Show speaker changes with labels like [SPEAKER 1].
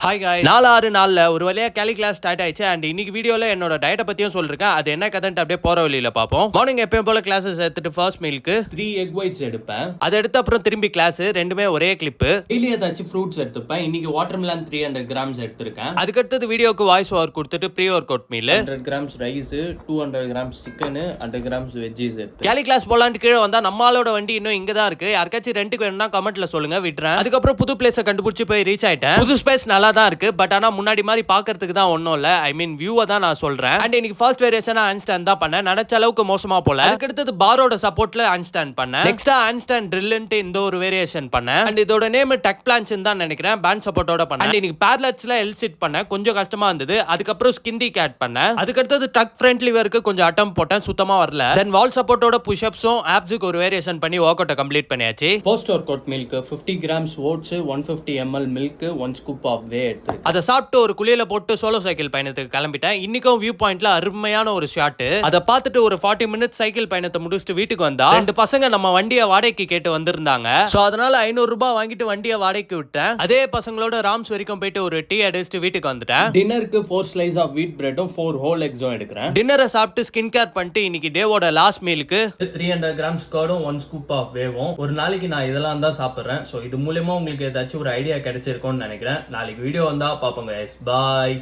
[SPEAKER 1] Hi guys, 4-6 நாள்ல ஒரு வழியா கேலி கிளாஸ் ஸ்டார்ட் ஆயிடுச்சு. அண்ட் இன்னைக்கு வீடியோல என்னோட டயட்டை பத்தியும் சொல்லிருக்கேன். அது என்ன கதைன்ட்டு அப்படியே போற வழியில பார்ப்போம். மார்னிங் எப்பயும் போல கிளாஸஸ் எடுத்துட்டு ஃபர்ஸ்ட் மீலுக்கு 3 எக் ஒயிட்ஸ் எடுப்பேன். அதை எடுத்து அப்புறம் திரும்பி கிளாஸ், ரெண்டுமே ஒரே கிளிப். டெய்லி ஏதாச்சும் ஃப்ரூட்ஸ் எடுத்துப்பேன். இன்னைக்கு வாட்டர்மெலன் 300 கிராம்ஸ் எடுத்திருக்கேன். அதுக்கு அடுத்தது வீடியோக்கு வாய்ஸ் ஓவர் கொடுத்துட்டு pre workout meal 100 grams rice, 200 grams chicken, 100 grams veggies எடுத்து கேலி கிளாஸ் போலான்ட்டு கீழே வந்தா நம்மளோட வண்டி இன்னும் இங்க தான் இருக்கு. யாருக்காச்சும் ரெண்டுக்கு வேணும்னா கமெண்ட்ல சொல்லுங்க, விட்டுறேன். அதுக்கப்புறம் புது பிளேஸை கண்டுபிடிச்சு போய் ரீச் ஆயிட்டேன். புது ஸ்பேஸ் நல்லா தான் இருக்கு, பட் ஆனா முன்னாடி மாதிரி பாக்கிறதுக்கு தான் ஒண்ணும் இல்ல. ஐ மீன் வியூவை தான் நான் சொல்றேன். அண்ட் இன்னைக்கு ஃபர்ஸ்ட் வேரியேஷனா ஹேண்ட்ஸ்டாண்ட் தான் பண்ணேன். நினைச்ச அளவுக்கு மோசமா போல. அதுக்கு அடுத்தது பாரோட சப்போர்ட்ல ஹேண்ட்ஸ்டாண்ட் பண்ணேன். நெக்ஸ்டா ஹேண்ட்ஸ்டாண்ட் ட்ரில்ன்ட்டு இந்த ஒரு வேரியேஷன் பண்ணேன். அண்ட் இதோட நேம் டெக் பிளான்ஸ் தான் நினைக்கிறேன். பேண்ட் சப்போர்ட்டோட பண்ணேன். அண்ட் இன்னைக்கு பேரலட்ஸ்ல எல் சிட் பண்ணேன். கொஞ்சம் கஷ்டமா இருந்தது. அதுக்கப்புறம் ஸ்கிந்தி கேட் பண்ணேன். அதுக்கு அடுத்தது டக் ஃப்ரண்ட் லிவருக்கு கொஞ்சம் அட்டம் போட்டேன், சுத்தமா வரல. தென் வால் சப்போர்ட்டோட புஷ் அப்ஸும் ஆப்ஸுக்கு ஒரு வேரியேஷன் பண்ணி ஒர்க் அவுட் கம்ப்ளீட் பண்ணியாச்சு. Post workout milk 50 grams oats, 150 ml milk, 1 scoop of whey எடுத்து அதை சாப்பிட்டு ஒரு குளியல போட்டு சோலோ சைக்கிள் பயணத்துக்கு கிளம்பிட்டேன். இன்னைக்கும் வியூ பாயிண்ட்ல அருமையான ஒரு ஷாட். அதை பார்த்துட்டு ஒரு 40 மினிட்ஸ் சைக்கிள் பயணத்தை முடிச்சுட்டு வீட்டுக்கு வந்தா ரெண்டு பசங்க நம்ம வண்டியை வாடகைக்கு கேட்டு வந்திருந்தாங்க. சோ அதனால 500 ரூபாய் வாங்கிட்டு வண்டியை வாடகைக்கு விட்டேன். அதே பசங்களோட ராம்ஸ் வரைக்கும் போயிட்டு ஒரு டீ அடிச்சுட்டு வீட்டுக்கு வந்துட்டேன். டின்னருக்கு 4 ஸ்லைஸ் ஆஃப் வீட் பிரெட்டும் 4 ஹோல் எக்ஸும் எடுக்கிறேன். டின்னரை சாப்பிட்டு ஸ்கின் கேர் பண்ணிட்டு இன்னைக்கு டேவோட லாஸ்ட் மீலுக்கு 300 கிராம்ஸ் கர்டும் 1 ஸ்கூப் ஆஃப் வேவும். ஒரு நாளைக்கு நான் இதெல்லாம் தான் சாப்பிடுறேன். சோ இது மூலமா உங்களுக்கு ஏதாச்சும் ஒரு ஐடியா கிடைச்சிருக்கும்னு நினைக்கிறேன். நாளைக்கு வீடியோ வந்தா பாப்போம் guys. Bye.